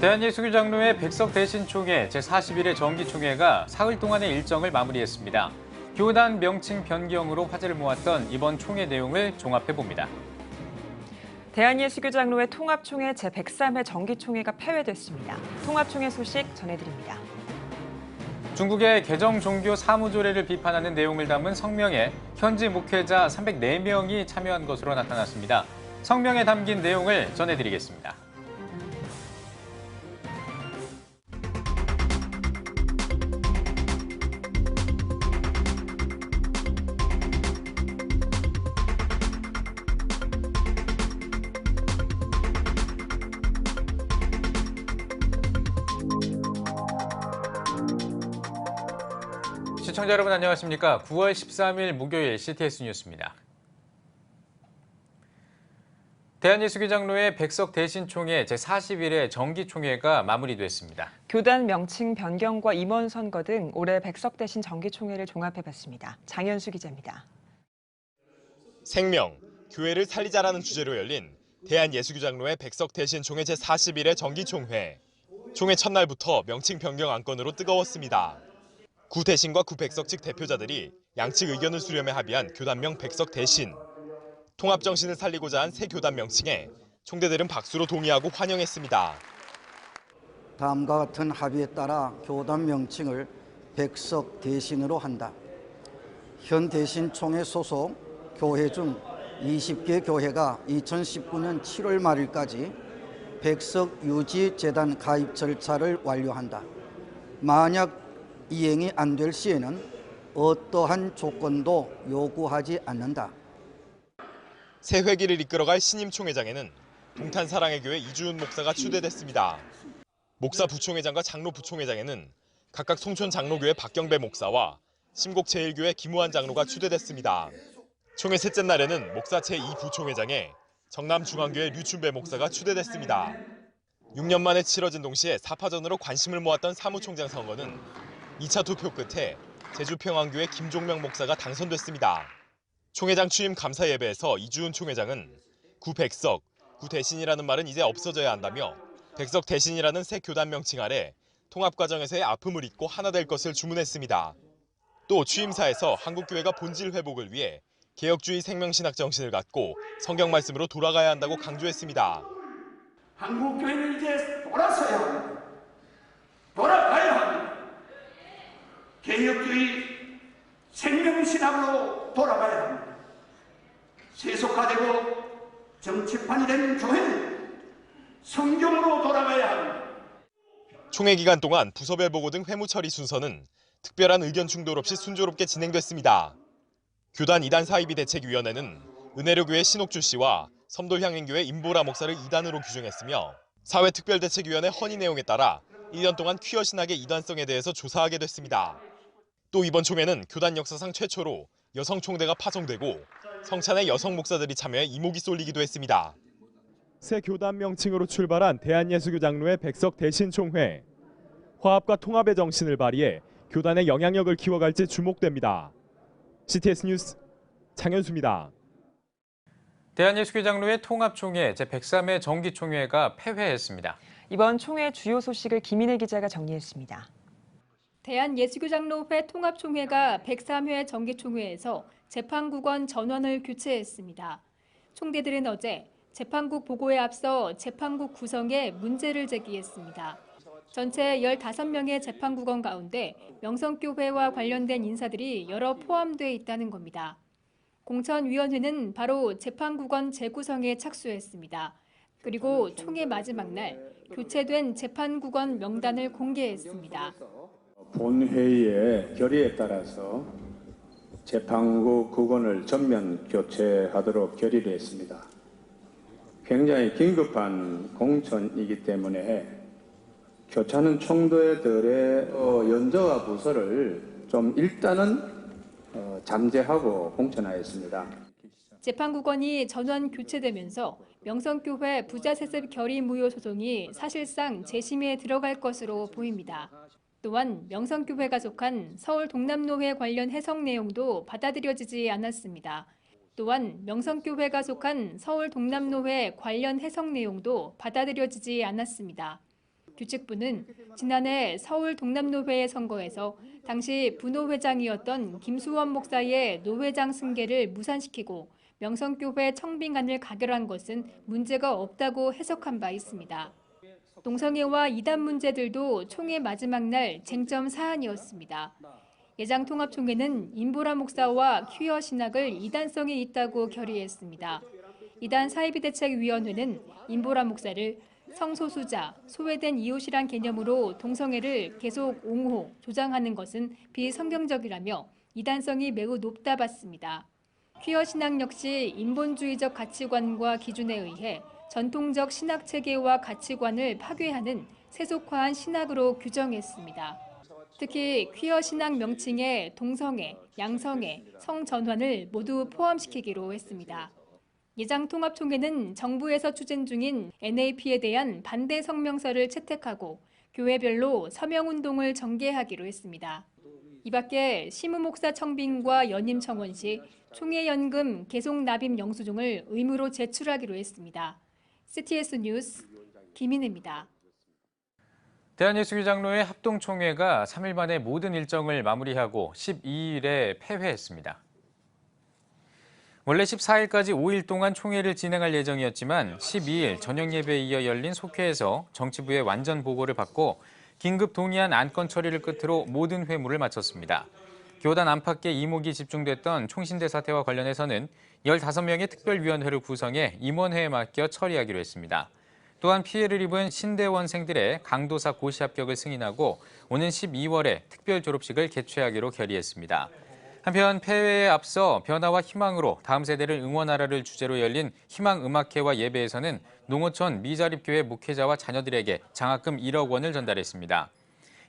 대한예수교장로회 백석대신총회 제41회 정기총회가 사흘 동안의 일정을 마무리했습니다. 교단 명칭 변경으로 화제를 모았던 이번 총회 내용을 종합해봅니다. 대한예수교장로회 통합총회 제103회 정기총회가 폐회됐습니다. 통합총회 소식 전해드립니다. 중국의 개정 종교 사무조례를 비판하는 내용을 담은 성명에 현지 목회자 304명이 참여한 것으로 나타났습니다. 성명에 담긴 내용을 전해드리겠습니다. 시청자 여러분 안녕하십니까? 9월 13일 목요일 CTS 뉴스입니다. 대한예수교장로회 백석대신총회 제41회 정기총회가 마무리됐습니다. 교단 명칭 변경과 임원 선거 등 올해 백석대신 정기총회를 종합해봤습니다. 장현수 기자입니다. 생명, 교회를 살리자라는 주제로 열린 대한예수교장로회 백석대신총회 제41회 정기총회. 총회 첫날부터 명칭 변경 안건으로 뜨거웠습니다. 구 대신과 구 백석 측 대표자들이 양측 의견을 수렴해 합의한 교단명 백석 대신. 통합 정신을 살리고자 한 새 교단 명칭에 총대들은 박수로 동의하고 환영했습니다. 다음과 같은 합의에 따라 교단 명칭을 백석 대신으로 한다. 현 대신총회 소속 교회 중 20개 교회가 2019년 7월 말일까지 백석 유지 재단 가입 절차를 완료한다. 만약 이행이 안 될 시에는 어떠한 조건도 요구하지 않는다. 새 회기를 이끌어갈 신임 총회장에는 동탄 사랑의 교회 이주은 목사가 추대됐습니다. 목사 부총회장과 장로 부총회장에는 각각 송촌 장로교회 박경배 목사와 심곡 제1교회 김우한 장로가 추대됐습니다. 총회 셋째 날에는 목사 제2 부총회장에 정남 중앙교회 류춘배 목사가 추대됐습니다. 6년 만에 치러진 동시에 4파전으로 관심을 모았던 사무총장 선거는 2차 투표 끝에 제주평안교회 김종명 목사가 당선됐습니다. 총회장 취임 감사 예배에서 이주은 총회장은 구 백석, 구 대신이라는 말은 이제 없어져야 한다며 백석 대신이라는 새 교단 명칭 아래 통합 과정에서의 아픔을 잊고 하나 될 것을 주문했습니다. 또 취임사에서 한국교회가 본질 회복을 위해 개혁주의 생명신학 정신을 갖고 성경 말씀으로 돌아가야 한다고 강조했습니다. 한국교회는 이제 돌아서야 합니다. 돌아가야 합니다. 개혁주의 생명신학으로 돌아가야 합니다. 세속화되고 정치판이 된 교회는 성경으로 돌아가야 합니다. 총회 기간 동안 부서별 보고 등 회무 처리 순서는 특별한 의견 충돌 없이 순조롭게 진행됐습니다. 교단 이단 사이비 대책위원회는 은혜로교회 신옥주 씨와 섬돌향인교회 임보라 목사를 이단으로 규정했으며 사회특별대책위원회 헌의 내용에 따라 1년 동안 퀴어 신학의 이단성에 대해서 조사하게 됐습니다. 또 이번 총회는 교단 역사상 최초로 여성 총대가 파송되고 성찬에 여성 목사들이 참여해 이목이 쏠리기도 했습니다. 새 교단 명칭으로 출발한 대한예수교장로회 백석대신총회. 화합과 통합의 정신을 발휘해 교단의 영향력을 키워갈지 주목됩니다. CTS 뉴스 장현수입니다. 대한예수교장로회 통합총회 제103회 정기총회가 폐회했습니다. 이번 총회 주요 소식을 김인혜 기자가 정리했습니다. 대한예수교장로회 통합총회가 103회 정기총회에서 재판국원 전원을 교체했습니다. 총대들은 어제 재판국 보고에 앞서 재판국 구성에 문제를 제기했습니다. 전체 15명의 재판국원 가운데 명성교회와 관련된 인사들이 여러 포함돼 있다는 겁니다. 공천위원회는 바로 재판국원 재구성에 착수했습니다. 그리고 총회 마지막 날 교체된 재판국원 명단을 공개했습니다. 본회의의 결의에 따라서 재판국 국원을 전면 교체하도록 결의를 했습니다. 굉장히 긴급한 공천이기 때문에 교체하는 총대들의 연저와 부서를 좀 일단은 잠재하고 공천하였습니다. 재판국원이 전원 교체되면서 명성교회 부자세습 결의 무효 소송이 사실상 재심에 들어갈 것으로 보입니다. 또한 명성교회가 속한 서울 동남노회 관련 해석 내용도 받아들여지지 않았습니다. 또한 명성교회가 속한 서울 동남노회 관련 해석 내용도 받아들여지지 않았습니다. 규칙부는 지난해 서울 동남노회의 선거에서 당시 부노회장이었던 김수원 목사의 노회장 승계를 무산시키고 명성교회 청빙안을 가결한 것은 문제가 없다고 해석한 바 있습니다. 동성애와 이단 문제들도 총회 마지막 날 쟁점 사안이었습니다. 예장통합총회는 임보라 목사와 퀴어 신학을 이단성이 있다고 결의했습니다. 이단 사이비대책위원회는 임보라 목사를 성소수자, 소외된 이웃이란 개념으로 동성애를 계속 옹호, 조장하는 것은 비성경적이라며 이단성이 매우 높다 봤습니다. 퀴어 신학 역시 인본주의적 가치관과 기준에 의해 전통적 신학 체계와 가치관을 파괴하는 세속화한 신학으로 규정했습니다. 특히 퀴어 신학 명칭에 동성애, 양성애, 성전환을 모두 포함시키기로 했습니다. 예장통합총회는 정부에서 추진 중인 NAP에 대한 반대 성명서를 채택하고 교회별로 서명운동을 전개하기로 했습니다. 이 밖에 시무목사 청빙과 연임 청원 시 총회연금 계속 납입 영수증을 의무로 제출하기로 했습니다. CTS 뉴스 김인혜입니다. 대한예수교 장로회 합동총회가 3일 만에 모든 일정을 마무리하고 12일에 폐회했습니다. 원래 14일까지 5일 동안 총회를 진행할 예정이었지만 12일 저녁 예배에 이어 열린 속회에서 정치부의 완전 보고를 받고 긴급 동의안 안건 처리를 끝으로 모든 회무를 마쳤습니다. 교단 안팎의 이목이 집중됐던 총신대 사태와 관련해서는 15명의 특별위원회를 구성해 임원회에 맡겨 처리하기로 했습니다. 또한 피해를 입은 신대원생들의 강도사 고시 합격을 승인하고 오는 12월에 특별 졸업식을 개최하기로 결의했습니다. 한편 폐회에 앞서 변화와 희망으로 다음 세대를 응원하라를 주제로 열린 희망음악회와 예배에서는 농어촌 미자립교회 목회자와 자녀들에게 장학금 1억 원을 전달했습니다.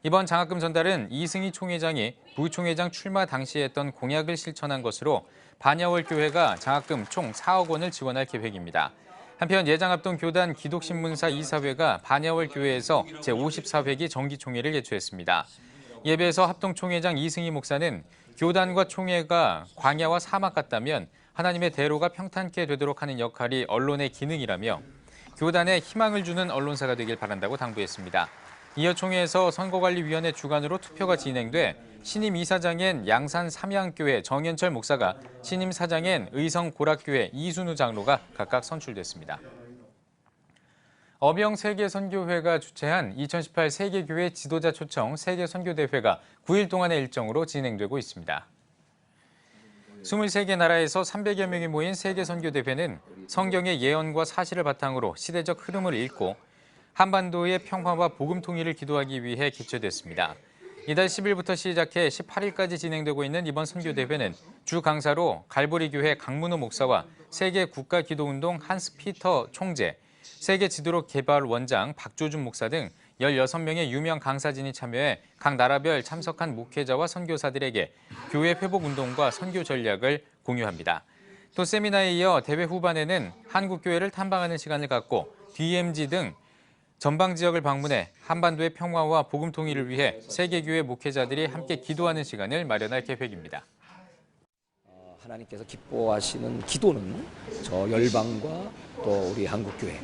이번 장학금 전달은 이승희 총회장이 부총회장 출마 당시에 했던 공약을 실천한 것으로 반야월 교회가 장학금 총 4억 원을 지원할 계획입니다. 한편 예장합동 교단 기독신문사 이사회가 반야월 교회에서 제54회기 정기총회를 개최했습니다. 예배에서 합동총회장 이승희 목사는 교단과 총회가 광야와 사막 같다면 하나님의 대로가 평탄케 되도록 하는 역할이 언론의 기능이라며 교단에 희망을 주는 언론사가 되길 바란다고 당부했습니다. 이어 총회에서 선거관리위원회 주관으로 투표가 진행돼 신임 이사장엔 양산 삼양교회 정현철 목사가 신임 사장엔 의성고락교회 이순우 장로가 각각 선출됐습니다. 어명세계선교회가 주최한 2018 세계교회 지도자 초청 세계선교대회가 9일 동안의 일정으로 진행되고 있습니다. 23개 나라에서 300여 명이 모인 세계선교대회는 성경의 예언과 사실을 바탕으로 시대적 흐름을 읽고 한반도의 평화와 복음 통일을 기도하기 위해 개최됐습니다. 이달 10일부터 시작해 18일까지 진행되고 있는 이번 선교대회는 주 강사로 갈보리교회 강문호 목사와 세계국가기도운동 한스피터 총재, 세계지도록 개발원장 박조준 목사 등 16명의 유명 강사진이 참여해 각 나라별 참석한 목회자와 선교사들에게 교회 회복운동과 선교 전략을 공유합니다. 또 세미나에 이어 대회 후반에는 한국교회를 탐방하는 시간을 갖고 DMZ 등 전방 지역을 방문해 한반도의 평화와 복음 통일을 위해 세계교회 목회자들이 함께 기도하는 시간을 마련할 계획입니다. 하나님께서 기뻐하시는 기도는 저 열방과 또 우리 한국교회,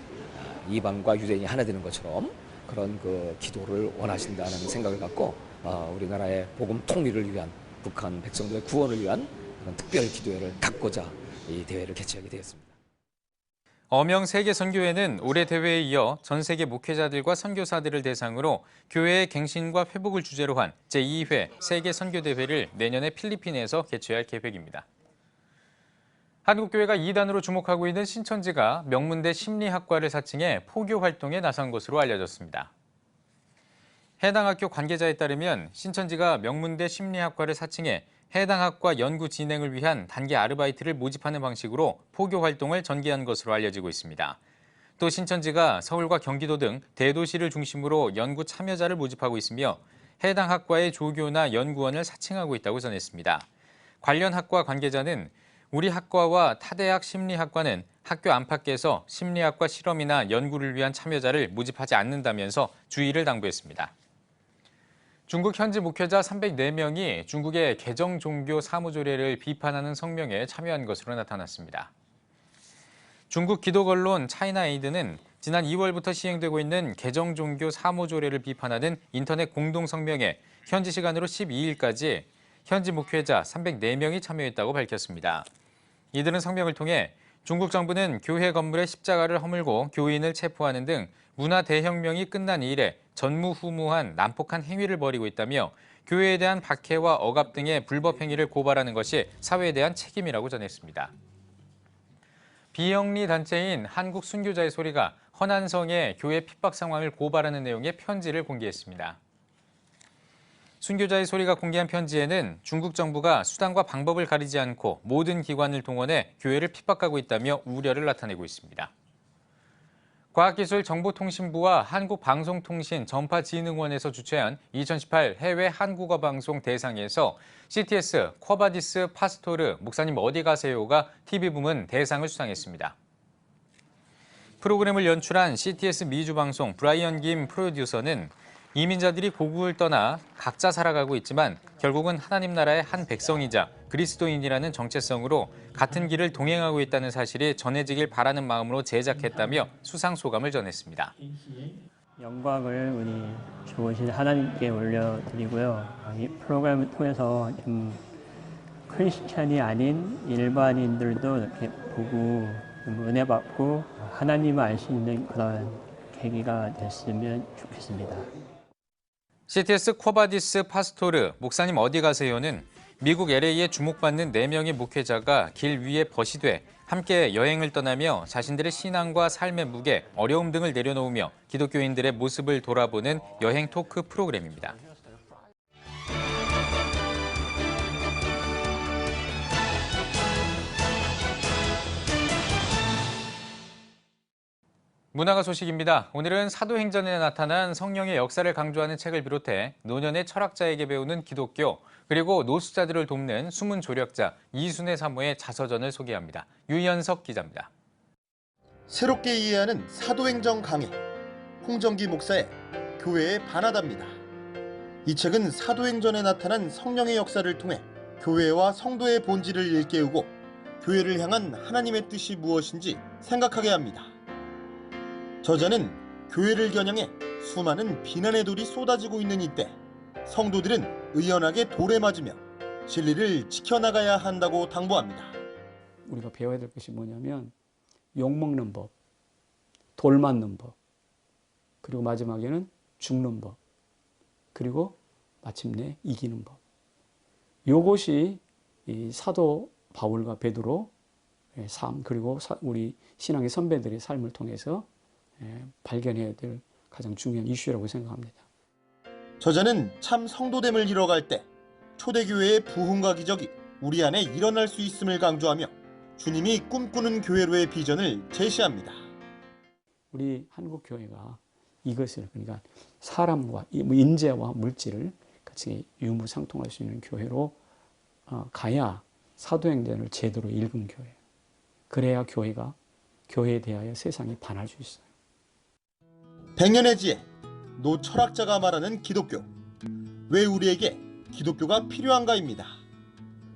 이방과 유대인이 하나 되는 것처럼 그런 그 기도를 원하신다는 생각을 갖고 우리나라의 복음 통일을 위한 북한 백성들의 구원을 위한 그런 특별 기도회를 갖고자 이 대회를 개최하게 되었습니다. 어명세계선교회는 올해 대회에 이어 전 세계 목회자들과 선교사들을 대상으로 교회의 갱신과 회복을 주제로 한 제2회 세계선교대회를 내년에 필리핀에서 개최할 계획입니다. 한국교회가 2단으로 주목하고 있는 신천지가 명문대 심리학과를 사칭해 포교 활동에 나선 것으로 알려졌습니다. 해당 학교 관계자에 따르면 신천지가 명문대 심리학과를 사칭해 해당 학과 연구 진행을 위한 단기 아르바이트를 모집하는 방식으로 포교 활동을 전개한 것으로 알려지고 있습니다. 또 신천지가 서울과 경기도 등 대도시를 중심으로 연구 참여자를 모집하고 있으며 해당 학과의 조교나 연구원을 사칭하고 있다고 전했습니다. 관련 학과 관계자는 우리 학과와 타대학 심리학과는 학교 안팎에서 심리학과 실험이나 연구를 위한 참여자를 모집하지 않는다면서 주의를 당부했습니다. 중국 현지 목회자 304명이 중국의 개정 종교 사무조례를 비판하는 성명에 참여한 것으로 나타났습니다. 중국 기독 언론 차이나에이드는 지난 2월부터 시행되고 있는 개정종교 사무조례를 비판하는 인터넷 공동성명에 현지 시간으로 12일까지 현지 목회자 304명이 참여했다고 밝혔습니다. 이들은 성명을 통해 중국 정부는 교회 건물에 십자가를 허물고 교인을 체포하는 등 문화 대혁명이 끝난 이래 전무후무한 난폭한 행위를 벌이고 있다며 교회에 대한 박해와 억압 등의 불법 행위를 고발하는 것이 사회에 대한 책임이라고 전했습니다. 비영리 단체인 한국 순교자의 소리가 허난성의 교회 핍박 상황을 고발하는 내용의 편지를 공개했습니다. 순교자의 소리가 공개한 편지에는 중국 정부가 수단과 방법을 가리지 않고 모든 기관을 동원해 교회를 핍박하고 있다며 우려를 나타내고 있습니다. 과학기술정보통신부와 한국방송통신전파진흥원에서 주최한 2018 해외 한국어 방송 대상에서 CTS 쿼바디스 파스토르 목사님 어디 가세요가 TV 부문 대상을 수상했습니다. 프로그램을 연출한 CTS 미주방송 브라이언 김 프로듀서는 이민자들이 고국을 떠나 각자 살아가고 있지만 결국은 하나님 나라의 한 백성이자 그리스도인이라는 정체성으로 같은 길을 동행하고 있다는 사실이 전해지길 바라는 마음으로 제작했다며 수상 소감을 전했습니다. 영광을 우리 좋으신 하나님께 올려드리고요. 이 프로그램을 통해서 크리스찬이 아닌 일반인들도 이렇게 보고 은혜 받고 하나님을 알 수 있는 그런 계기가 됐으면 좋겠습니다. CTS 쿼바디스 파스토르 목사님 어디 가세요는 미국 LA에 주목받는 4명의 목회자가 길 위에 벗이 돼 함께 여행을 떠나며 자신들의 신앙과 삶의 무게, 어려움 등을 내려놓으며 기독교인들의 모습을 돌아보는 여행 토크 프로그램입니다. 문화가 소식입니다. 오늘은 사도행전에 나타난 성령의 역사를 강조하는 책을 비롯해 노년의 철학자에게 배우는 기독교, 그리고 노숙자들을 돕는 숨은 조력자 이순의 사모의 자서전을 소개합니다. 유현석 기자입니다. 새롭게 이해하는 사도행전 강해, 홍정기 목사의 교회에 반하답니다. 이 책은 사도행전에 나타난 성령의 역사를 통해 교회와 성도의 본질을 일깨우고 교회를 향한 하나님의 뜻이 무엇인지 생각하게 합니다. 저자는 교회를 겨냥해 수많은 비난의 돌이 쏟아지고 있는 이때 성도들은 의연하게 돌에 맞으며 진리를 지켜나가야 한다고 당부합니다. 우리가 배워야 될 것이 뭐냐면 욕먹는 법, 돌 맞는 법, 그리고 마지막에는 죽는 법, 그리고 마침내 이기는 법. 이것이 이 사도 바울과 베드로의 삶, 그리고 우리 신앙의 선배들의 삶을 통해서 발견해야 될 가장 중요한 이슈라고 생각합니다. 저자는 참 성도됨을 이뤄갈 때 초대교회의 부흥과 기적이 우리 안에 일어날 수 있음을 강조하며 주님이 꿈꾸는 교회로의 비전을 제시합니다. 우리 한국교회가 이것을, 그러니까 사람과 인재와 물질을 같이 유무상통할 수 있는 교회로 가야 사도행전을 제대로 읽은 교회. 그래야 교회가 교회에 대하여 세상이 반할 수 있어요. 100년의 지혜, 노 철학자가 말하는 기독교. 왜 우리에게 기독교가 필요한가입니다.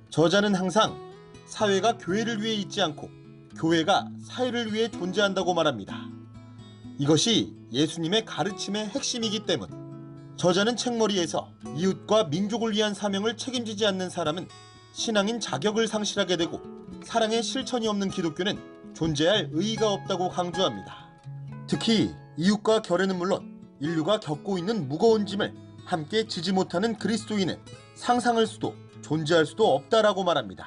저자는 항상 사회가 교회를 위해 있지 않고 교회가 사회를 위해 존재한다고 말합니다. 이것이 예수님의 가르침의 핵심이기 때문. 저자는 책머리에서 이웃과 민족을 위한 사명을 책임지지 않는 사람은 신앙인 자격을 상실하게 되고 사랑의 실천이 없는 기독교는 존재할 의의가 없다고 강조합니다. 특히 이웃과 결례는 물론 인류가 겪고 있는 무거운 짐을 함께 지지 못하는 그리스도인은 상상할 수도 존재할 수도 없다라고 말합니다.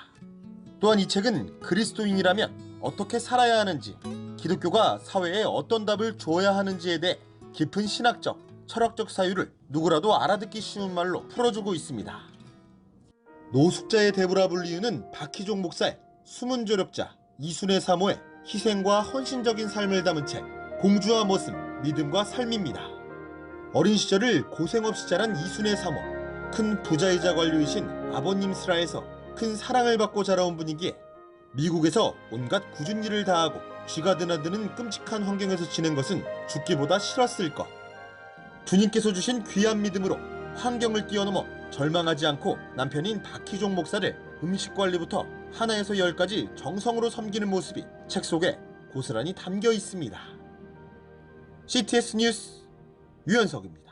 또한 이 책은 그리스도인이라면 어떻게 살아야 하는지, 기독교가 사회에 어떤 답을 줘야 하는지에 대해 깊은 신학적, 철학적 사유를 누구라도 알아듣기 쉬운 말로 풀어주고 있습니다. 노숙자의 대부라 불리우는 박희종 목사의 숨은 조력자 이순의 사모의 희생과 헌신적인 삶을 담은 책 공주와 머슴, 믿음과 삶입니다. 어린 시절을 고생 없이 자란 이순의 사모, 큰 부자이자 관료이신 아버님 슬하에서 큰 사랑을 받고 자라온 분이기에 미국에서 온갖 굳은 일을 다하고 쥐가 드나드는 끔찍한 환경에서 지낸 것은 죽기보다 싫었을 것. 주님께서 주신 귀한 믿음으로 환경을 뛰어넘어 절망하지 않고 남편인 박희종 목사를 음식 관리부터 하나에서 10까지 정성으로 섬기는 모습이 책 속에 고스란히 담겨 있습니다. CTS 뉴스 유현석입니다.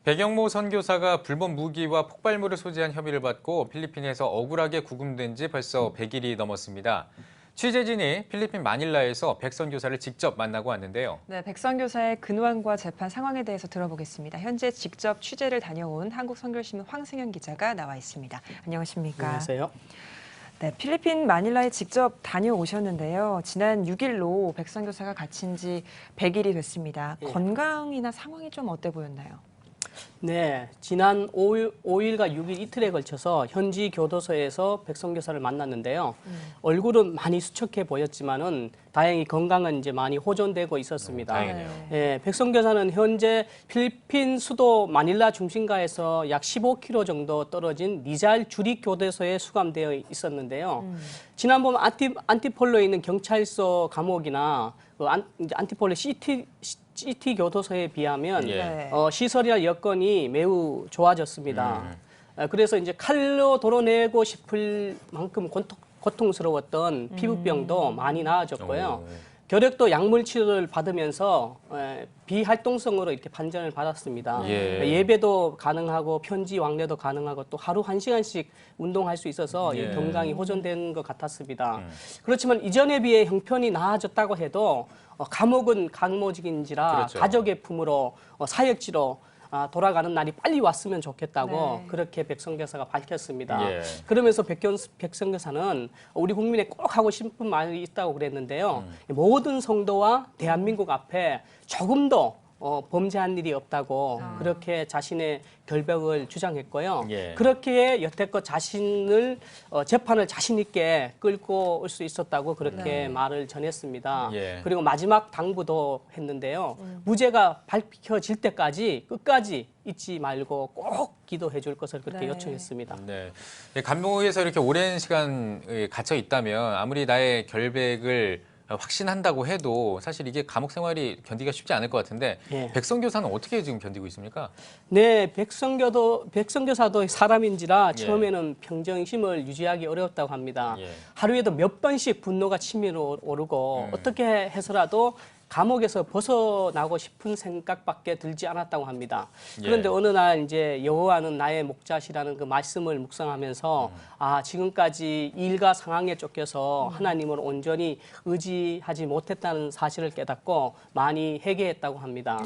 백영모 선교사가 불법 무기와 폭발물을 소지한 혐의를 받고 필리핀에서 억울하게 구금된 지 벌써 100일이 넘었습니다. 취재진이 필리핀 마닐라에서 백 선교사를 직접 만나고 왔는데요. 네, 백 선교사의 근황과 재판 상황에 대해서 들어보겠습니다. 현재 직접 취재를 다녀온 한국선교신문 황승현 기자가 나와 있습니다. 안녕하십니까? 안녕하세요. 네, 필리핀 마닐라에 직접 다녀오셨는데요. 지난 6일로 백 선교사가 갇힌 지 100일이 됐습니다. 건강이나 상황이 좀 어때 보였나요? 네, 지난 5일과 6일 이틀에 걸쳐서 현지 교도소에서 백선교사를 만났는데요. 얼굴은 많이 수척해 보였지만은 다행히 건강은 이제 많이 호전되고 있었습니다. 다행이네요. 예, 백선교사는 현재 필리핀 수도 마닐라 중심가에서 약 15km 정도 떨어진 리잘 주립교도소에 수감되어 있었는데요. 지난번 안티폴로에 있는 경찰서 감옥이나 이제 안티폴로 시티 교도소에 비하면 시설이나 여건이 매우 좋아졌습니다. 그래서 이제 칼로 도려내고 싶을 만큼 고통스러웠던 피부병도 많이 나아졌고요. 결핵도 약물 치료를 받으면서 비활동성으로 이렇게 판정을 받았습니다. 예배도 가능하고 편지 왕래도 가능하고 또 하루 1시간씩 운동할 수 있어서 건강이 호전된 것 같았습니다. 그렇지만 이전에 비해 형편이 나아졌다고 해도 감옥은 강모직인지라 그렇죠. 가족의 품으로 사역지로 돌아가는 날이 빨리 왔으면 좋겠다고 그렇게 백선교사가 밝혔습니다. 그러면서 백선교사는 우리 국민에 꼭 하고 싶은 말이 있다고 그랬는데요. 모든 성도와 대한민국 앞에 조금 더 범죄한 일이 없다고 그렇게 자신의 결백을 주장했고요. 그렇게 여태껏 자신을 재판을 자신 있게 끌고 올 수 있었다고 그렇게 말을 전했습니다. 그리고 마지막 당부도 했는데요. 무죄가 밝혀질 때까지 끝까지 잊지 말고 꼭 기도해 줄 것을 그렇게 요청했습니다. 네. 감옥에서 이렇게 오랜 시간 갇혀 있다면 아무리 나의 결백을 확신한다고 해도 사실 이게 감옥 생활이 견디기가 쉽지 않을 것 같은데 백선교사는 어떻게 지금 견디고 있습니까? 네, 백선교사도 사람인지라 처음에는 평정심을 유지하기 어려웠다고 합니다. 하루에도 몇 번씩 분노가 치밀어 오르고 어떻게 해서라도 감옥에서 벗어나고 싶은 생각밖에 들지 않았다고 합니다. 그런데 어느 날 이제 여호와는 나의 목자시라는 그 말씀을 묵상하면서 지금까지 일과 상황에 쫓겨서 하나님을 온전히 의지하지 못했다는 사실을 깨닫고 많이 회개했다고 합니다.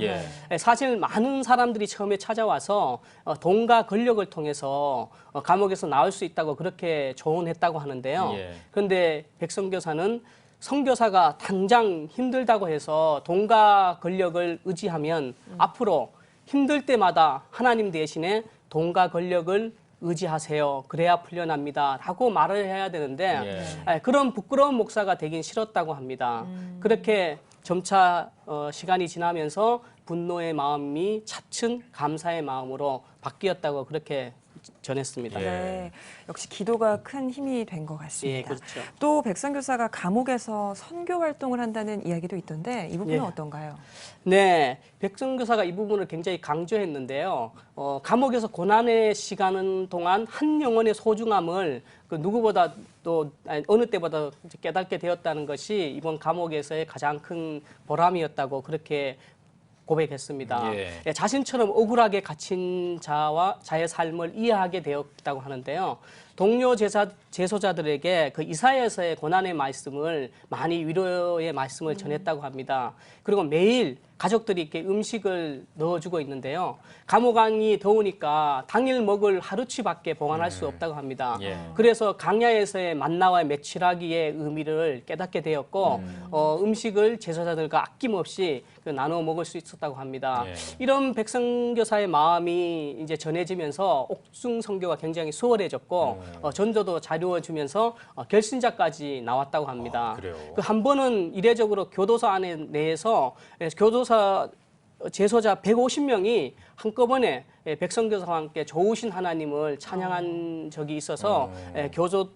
사실 많은 사람들이 처음에 찾아와서 돈과 권력을 통해서 감옥에서 나올 수 있다고 그렇게 조언했다고 하는데요. 그런데 백선교사는 선교사가 당장 힘들다고 해서 돈과 권력을 의지하면 앞으로 힘들 때마다 하나님 대신에 돈과 권력을 의지하세요. 그래야 풀려납니다. 라고 말을 해야 되는데 그런 부끄러운 목사가 되긴 싫었다고 합니다. 그렇게 점차 시간이 지나면서 분노의 마음이 차츰 감사의 마음으로 바뀌었다고 그렇게 전했습니다. 네, 역시 기도가 큰 힘이 된 것 같습니다. 그렇죠. 또 백선교사가 감옥에서 선교 활동을 한다는 이야기도 있던데 이 부분은 어떤가요? 네, 백선교사가 이 부분을 굉장히 강조했는데요. 감옥에서 고난의 시간 동안 한 영혼의 소중함을 그 누구보다 또 어느 때보다 깨닫게 되었다는 것이 이번 감옥에서의 가장 큰 보람이었다고 그렇게 고백했습니다. 자신처럼 억울하게 갇힌 자의 삶을 이해하게 되었다고 하는데요. 동료 제소자들에게 그 이사야서의 고난의 말씀을 많이 위로의 말씀을 전했다고 합니다. 그리고 매일 가족들이 이렇게 음식을 넣어주고 있는데요. 감옥안이 더우니까 당일 먹을 하루치밖에 보관할 수 없다고 합니다. 그래서 강야에서의 만나와 매출하기의 의미를 깨닫게 되었고 음식을 제사자들과 아낌없이 나눠 먹을 수 있었다고 합니다. 이런 백선교사의 마음이 이제 전해지면서 옥중 선교가 굉장히 수월해졌고 전도도 자유해지면서 결신자까지 나왔다고 합니다. 그 한 번은 이례적으로 교도소 안에 내에서 교도소 제소자 150명이 한꺼번에 백성교사와 함께 좋으신 하나님을 찬양한 적이 있어서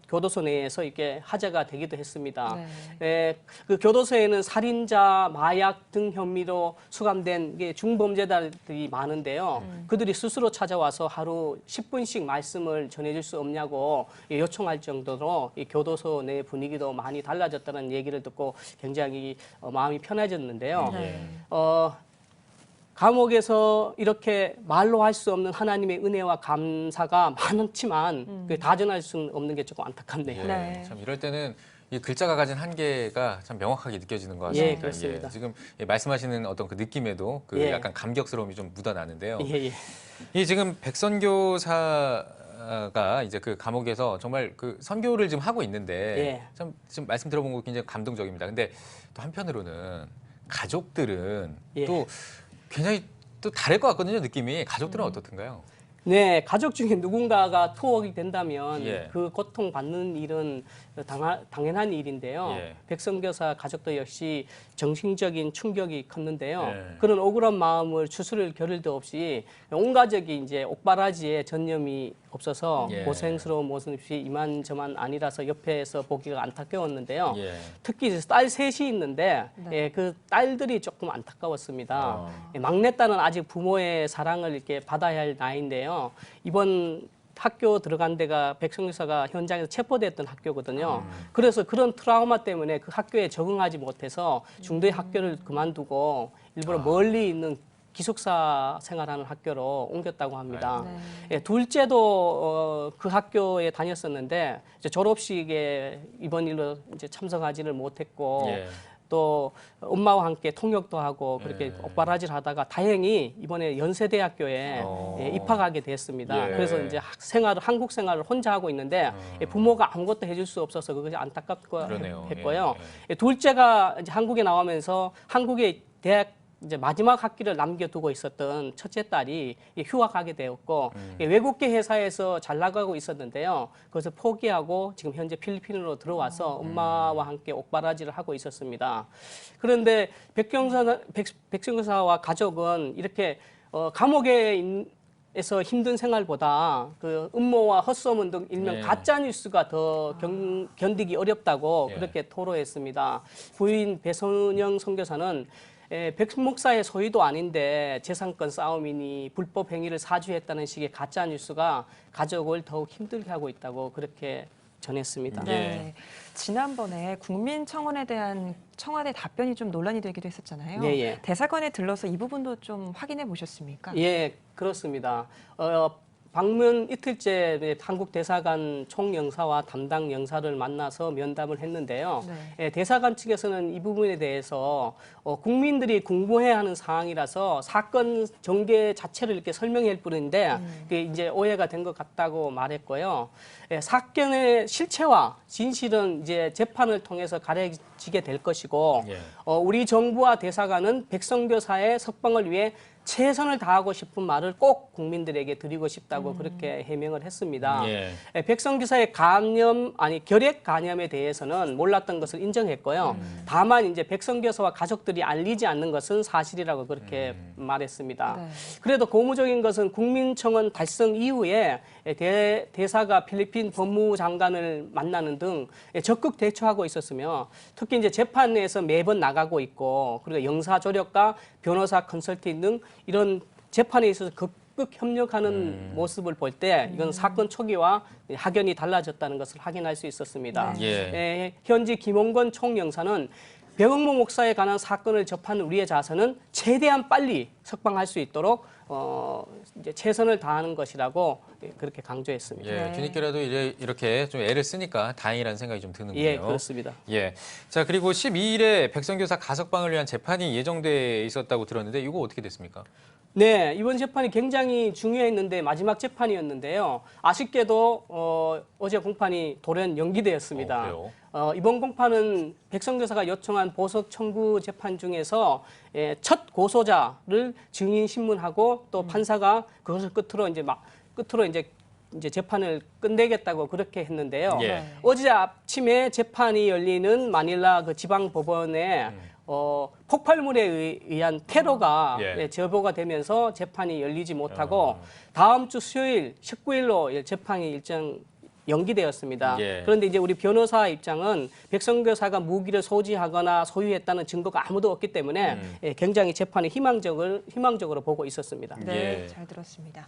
교도소 내에서 이렇게 화제가 되기도 했습니다. 그 교도소에는 살인자, 마약 등 혐의로 수감된 중범죄자들이 많은데요. 그들이 스스로 찾아와서 하루 10분씩 말씀을 전해줄 수 없냐고 요청할 정도로 이 교도소 내 분위기도 많이 달라졌다는 얘기를 듣고 굉장히 마음이 편해졌는데요. 감옥에서 이렇게 말로 할 수 없는 하나님의 은혜와 감사가 많지만 다 전할 수는 없는 게 조금 안타깝네요. 참 이럴 때는 이 글자가 가진 한계가 참 명확하게 느껴지는 것 같습니다. 그렇습니다. 지금 말씀하시는 어떤 그 느낌에도 그 약간 감격스러움이 좀 묻어나는데요. 이 지금 백선교사가 이제 그 감옥에서 정말 그 선교를 지금 하고 있는데 참 지금 말씀 들어본 거 굉장히 감동적입니다. 근데 또 한편으로는 가족들은 또 굉장히 또 다를 것 같거든요, 느낌이. 가족들은 어떻던가요? 네, 가족 중에 누군가가 투옥이 된다면 그 고통받는 일은 당연한 일인데요. 백선교사 가족도 역시 정신적인 충격이 컸는데요. 그런 억울한 마음을 추스릴 겨를도 없이 온 가족이 이제 옥바라지에 전념이 없어서 고생스러운 모습이 이만저만 아니라서 옆에서 보기가 안타까웠는데요. 특히 딸 셋이 있는데 그 딸들이 조금 안타까웠습니다. 막내딸은 아직 부모의 사랑을 이렇게 받아야 할 나이인데요. 이번 학교 들어간 데가 백선교사가 현장에서 체포됐던 학교거든요. 그래서 그런 트라우마 때문에 그 학교에 적응하지 못해서 중도의 학교를 그만두고 일부러 멀리 있는 기숙사 생활하는 학교로 옮겼다고 합니다. 둘째도 그 학교에 다녔었는데 이제 졸업식에 이번 일로 이제 참석하지를 못했고 또 엄마와 함께 통역도 하고 그렇게 옥바라지를 하다가 다행히 이번에 연세대학교에 입학하게 됐습니다. 그래서 이제 한국 생활을 혼자 하고 있는데 부모가 아무것도 해줄 수 없어서 그것이 안타깝고 했고요. 둘째가 이제 한국에 나오면서 한국의 대학 이제 마지막 학기를 남겨두고 있었던 첫째 딸이 휴학하게 되었고 외국계 회사에서 잘 나가고 있었는데요. 그것을 포기하고 지금 현재 필리핀으로 들어와서 엄마와 함께 옥바라지를 하고 있었습니다. 그런데 백선교사와 가족은 이렇게 감옥에서 힘든 생활보다 그 음모와 헛소문 등 일명 가짜 뉴스가 더 견디기 어렵다고 그렇게 토로했습니다. 부인 배선영 선교사는 백 목사의 소유도 아닌데 재산권 싸움이니 불법 행위를 사주했다는 식의 가짜 뉴스가 가족을 더욱 힘들게 하고 있다고 그렇게 전했습니다. 지난번에 국민청원에 대한 청와대 답변이 좀 논란이 되기도 했었잖아요. 대사관에 들러서 이 부분도 좀 확인해 보셨습니까? 예, 그렇습니다. 방문 이틀째 한국 대사관 총영사와 담당 영사를 만나서 면담을 했는데요. 대사관 측에서는 이 부분에 대해서 국민들이 궁금해하는 사항이라서 사건 전개 자체를 이렇게 설명할 뿐인데 그게 이제 오해가 된 것 같다고 말했고요. 사건의 실체와 진실은 이제 재판을 통해서 가려지게 될 것이고 우리 정부와 대사관은 백선교사의 석방을 위해 최선을 다하고 싶은 말을 꼭 국민들에게 드리고 싶다고 그렇게 해명을 했습니다. 백선교사의 결핵 감염에 대해서는 몰랐던 것을 인정했고요. 다만 이제 백선교사와 가족들이 알리지 않는 것은 사실이라고 그렇게 말했습니다. 그래도 고무적인 것은 국민청원 달성 이후에 대사가 필리핀 법무장관을 만나는 등 적극 대처하고 있었으며 특히 이제 재판 내에서 매번 나가고 있고 그리고 영사 조력과 변호사 컨설팅 등 이런 재판에 있어서 적극 협력하는 모습을 볼 때 이건 사건 초기와 확연히 달라졌다는 것을 확인할 수 있었습니다. 현지 김홍건 총영사는 배영모 목사에 관한 사건을 접한 우리의 자세는 최대한 빨리 석방할 수 있도록 이제 최선을 다하는 것이라고 그렇게 강조했습니다. 뒤늦게라도 이렇게 좀 애를 쓰니까 다행이라는 생각이 좀 드는군요. 그렇습니다. 자, 그리고 12일에 백선교사 가석방을 위한 재판이 예정돼 있었다고 들었는데 이거 어떻게 됐습니까? 네, 이번 재판이 굉장히 중요했는데 마지막 재판이었는데요. 아쉽게도 어제 공판이 돌연 연기되었습니다. 이번 공판은 백선교사가 요청한 보석 청구 재판 중에서 첫 고소자를 증인 신문하고 또 판사가 그것을 끝으로 이제 재판을 끝내겠다고 그렇게 했는데요. 어제 아침에 재판이 열리는 마닐라 그 지방 법원에 폭발물에 의한 테러가 예. 제보가 되면서 재판이 열리지 못하고 다음 주 수요일 19일로 재판이 일정 연기되었습니다. 예. 그런데 이제 우리 변호사 입장은 백성교사가 무기를 소지하거나 소유했다는 증거가 아무도 없기 때문에 굉장히 재판이 희망적으로 보고 있었습니다. 네, 예. 잘 들었습니다.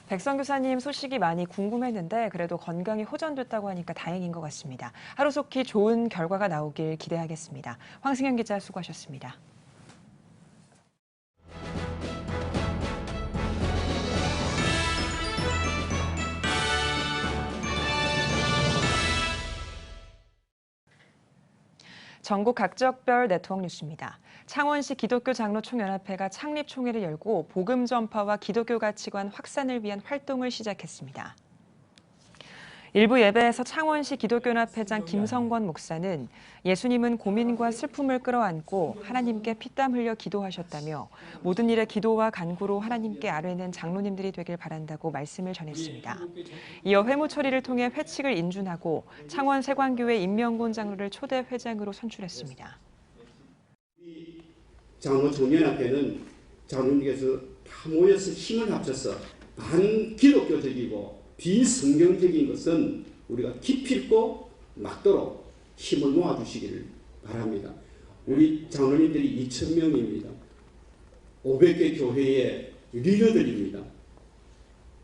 백성교사님 소식이 많이 궁금했는데 그래도 건강이 호전됐다고 하니까 다행인 것 같습니다. 하루속히 좋은 결과가 나오길 기대하겠습니다. 황승현 기자 수고하셨습니다. 전국 각적별 네트워크 뉴스입니다. 창원시 기독교 장로 총연합회가 창립 총회를 열고 복음 전파와 기독교 가치관 확산을 위한 활동을 시작했습니다. 일부 예배에서 창원시 기독교연합회장 김성권 목사는 예수님은 고민과 슬픔을 끌어안고 하나님께 피땀 흘려 기도하셨다며 모든 일에 기도와 간구로 하나님께 아뢰는 장로님들이 되길 바란다고 말씀을 전했습니다. 이어 회무 처리를 통해 회칙을 인준하고 창원 세관교회 임명곤 장로를 초대 회장으로 선출했습니다. 장로 총연합회는 장로님께서 다 모여서 힘을 합쳐서 반기독교적이고 비성경적인 것은 우리가 기필코 막도록 힘을 모아주시기를 바랍니다. 우리 장로님들이 2,000명입니다. 500개 교회의 리더들입니다.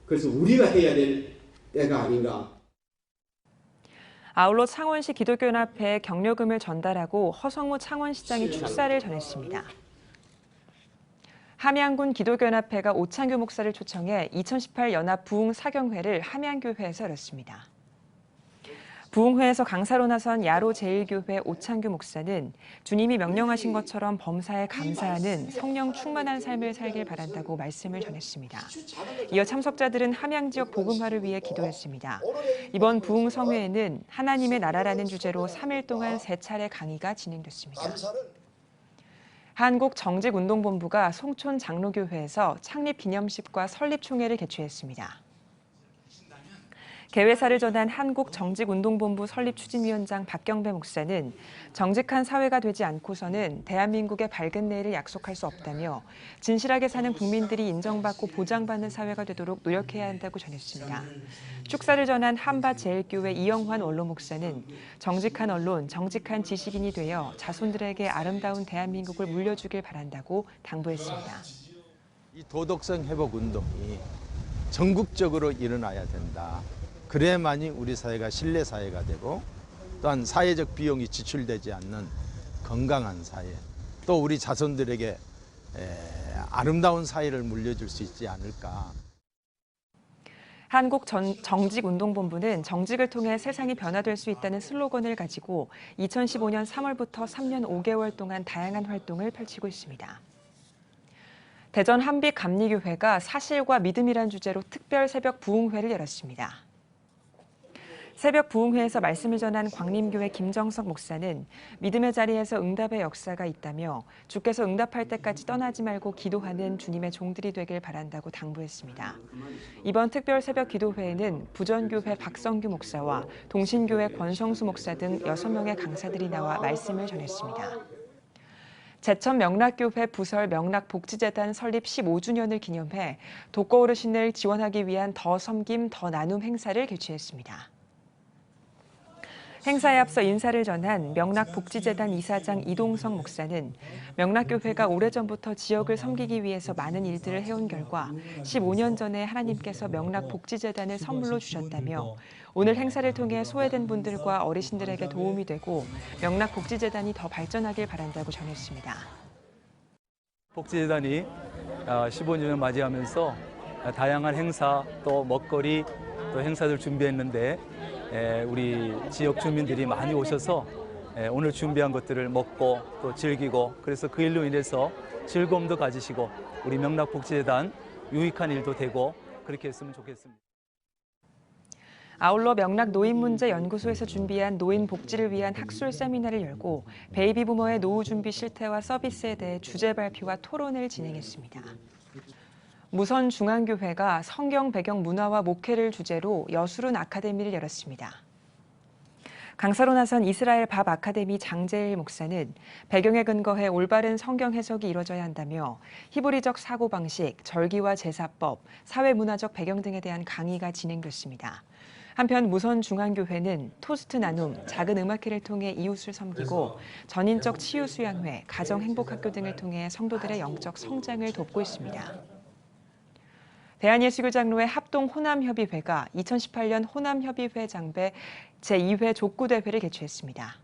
그래서 우리가 해야 될 때가 아닌가. 아울러 창원시 기독교연합회에 격려금을 전달하고 허성무 창원시장이 축사를 전했습니다. 함양군 기독교연합회가 오창규 목사를 초청해 2018 연합 부흥 사경회를 함양교회에서 열었습니다. 부흥회에서 강사로 나선 야로 제1교회 오창규 목사는 주님이 명령하신 것처럼 범사에 감사하는 성령 충만한 삶을 살길 바란다고 말씀을 전했습니다. 이어 참석자들은 함양 지역 복음화를 위해 기도했습니다. 이번 부흥 성회에는 하나님의 나라라는 주제로 3일 동안 3차례 강의가 진행됐습니다. 한국정직운동본부가 송촌 장로교회에서 창립기념식과 설립총회를 개최했습니다. 개회사를 전한 한국정직운동본부 설립추진위원장 박경배 목사는 정직한 사회가 되지 않고서는 대한민국의 밝은 내일을 약속할 수 없다며 진실하게 사는 국민들이 인정받고 보장받는 사회가 되도록 노력해야 한다고 전했습니다. 축사를 전한 한밭제일교회 이영환 원로 목사는 정직한 언론, 정직한 지식인이 되어 자손들에게 아름다운 대한민국을 물려주길 바란다고 당부했습니다. 이 도덕성 회복 운동이 전국적으로 일어나야 된다. 그래야만이 우리 사회가 신뢰 사회가 되고 또한 사회적 비용이 지출되지 않는 건강한 사회, 또 우리 자손들에게 아름다운 사회를 물려줄 수 있지 않을까. 한국정직운동본부는 정직을 통해 세상이 변화될 수 있다는 슬로건을 가지고 2015년 3월부터 3년 5개월 동안 다양한 활동을 펼치고 있습니다. 대전 한빛감리교회가 사실과 믿음이란 주제로 특별 새벽 부흥회를 열었습니다. 새벽 부흥회에서 말씀을 전한 광림교회 김정석 목사는 믿음의 자리에서 응답의 역사가 있다며 주께서 응답할 때까지 떠나지 말고 기도하는 주님의 종들이 되길 바란다고 당부했습니다. 이번 특별 새벽 기도회에는 부전교회 박성규 목사와 동신교회 권성수 목사 등 6명의 강사들이 나와 말씀을 전했습니다. 제천 명락교회 부설 명락복지재단 설립 15주년을 기념해 독거 어르신을 지원하기 위한 더 섬김 더 나눔 행사를 개최했습니다. 행사에 앞서 인사를 전한 명락복지재단 이사장 이동성 목사는 명락교회가 오래전부터 지역을 섬기기 위해서 많은 일들을 해온 결과 15년 전에 하나님께서 명락복지재단을 선물로 주셨다며 오늘 행사를 통해 소외된 분들과 어르신들에게 도움이 되고 명락복지재단이 더 발전하길 바란다고 전했습니다. 복지재단이 15주년 맞이하면서 다양한 행사 또 먹거리 또 행사들 준비했는데 우리 지역 주민들이 많이 오셔서 오늘 준비한 것들을 먹고 또 즐기고 그래서 그 일로 인해서 즐거움도 가지시고 우리 명락복지재단 유익한 일도 되고 그렇게 했으면 좋겠습니다. 아울러 명락노인문제연구소에서 준비한 노인 복지를 위한 학술 세미나를 열고 베이비부머의 노후 준비 실태와 서비스에 대해 주제 발표와 토론을 진행했습니다. 무선중앙교회가 성경 배경 문화와 목회를 주제로 여술은 아카데미를 열었습니다. 강사로 나선 이스라엘 밥 아카데미 장제일 목사는 배경에 근거해 올바른 성경 해석이 이뤄져야 한다며 히브리적 사고방식, 절기와 제사법, 사회문화적 배경 등에 대한 강의가 진행됐습니다. 한편 무선중앙교회는 토스트 나눔, 작은 음악회를 통해 이웃을 섬기고 전인적 치유수양회, 가정행복학교 등을 통해 성도들의 영적 성장을 돕고 있습니다. 대한예수교장로회 합동호남협의회가 2018년 호남협의회 장배 제2회 족구대회를 개최했습니다.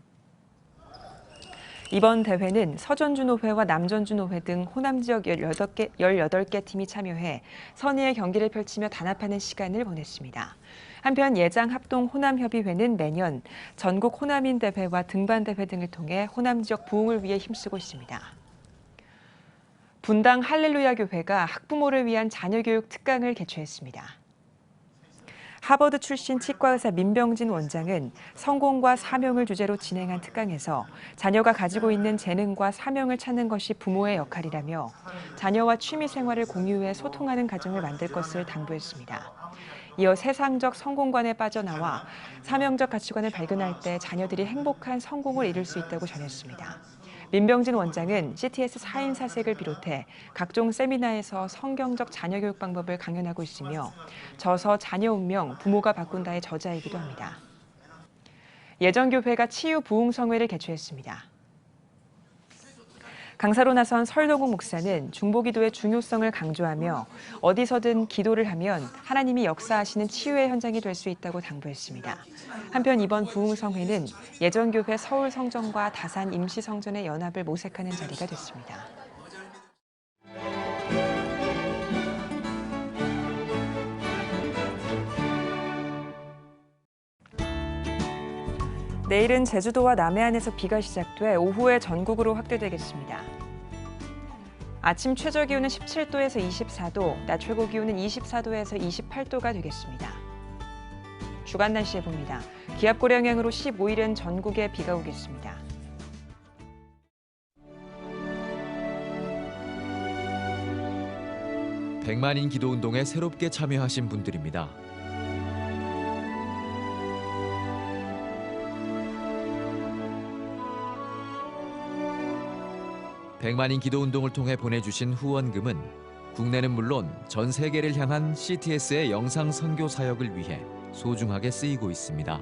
이번 대회는 서전주노회와 남전주노회 등 호남 지역 18개 팀이 참여해 선의의 경기를 펼치며 단합하는 시간을 보냈습니다. 한편 예장 합동 호남협의회는 매년 전국 호남인 대회와 등반 대회 등을 통해 호남 지역 부흥을 위해 힘쓰고 있습니다. 분당 할렐루야 교회가 학부모를 위한 자녀교육 특강을 개최했습니다. 하버드 출신 치과의사 민병진 원장은 성공과 사명을 주제로 진행한 특강에서 자녀가 가지고 있는 재능과 사명을 찾는 것이 부모의 역할이라며 자녀와 취미 생활을 공유해 소통하는 가정을 만들 것을 당부했습니다. 이어 세상적 성공관에 빠져나와 사명적 가치관을 발견할 때 자녀들이 행복한 성공을 이룰 수 있다고 전했습니다. 민병진 원장은 CTS 4인 사색을 비롯해 각종 세미나에서 성경적 자녀교육 방법을 강연하고 있으며 저서 자녀 운명 부모가 바꾼다의 저자이기도 합니다. 예정교회가 치유 부흥성회를 개최했습니다. 강사로 나선 설동욱 목사는 중보기도의 중요성을 강조하며 어디서든 기도를 하면 하나님이 역사하시는 치유의 현장이 될 수 있다고 당부했습니다. 한편 이번 부흥성회는 예정교회 서울성전과 다산 임시성전의 연합을 모색하는 자리가 됐습니다. 내일은 제주도와 남해안에서 비가 시작돼 오후에 전국으로 확대되겠습니다. 아침 최저기온은 17도에서 24도, 낮 최고기온은 24도에서 28도가 되겠습니다. 주간 날씨 봅니다. 기압고래 영향으로 15일은 전국에 비가 오겠습니다. 백만인 기도운동에 새롭게 참여하신 분들입니다. 백만인 기도운동을 통해 보내주신 후원금은 국내는 물론 전 세계를 향한 CTS의 영상 선교 사역을 위해 소중하게 쓰이고 있습니다.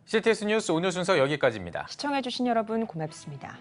CTS 뉴스 오늘 순서 여기까지입니다. 시청해주신 여러분 고맙습니다.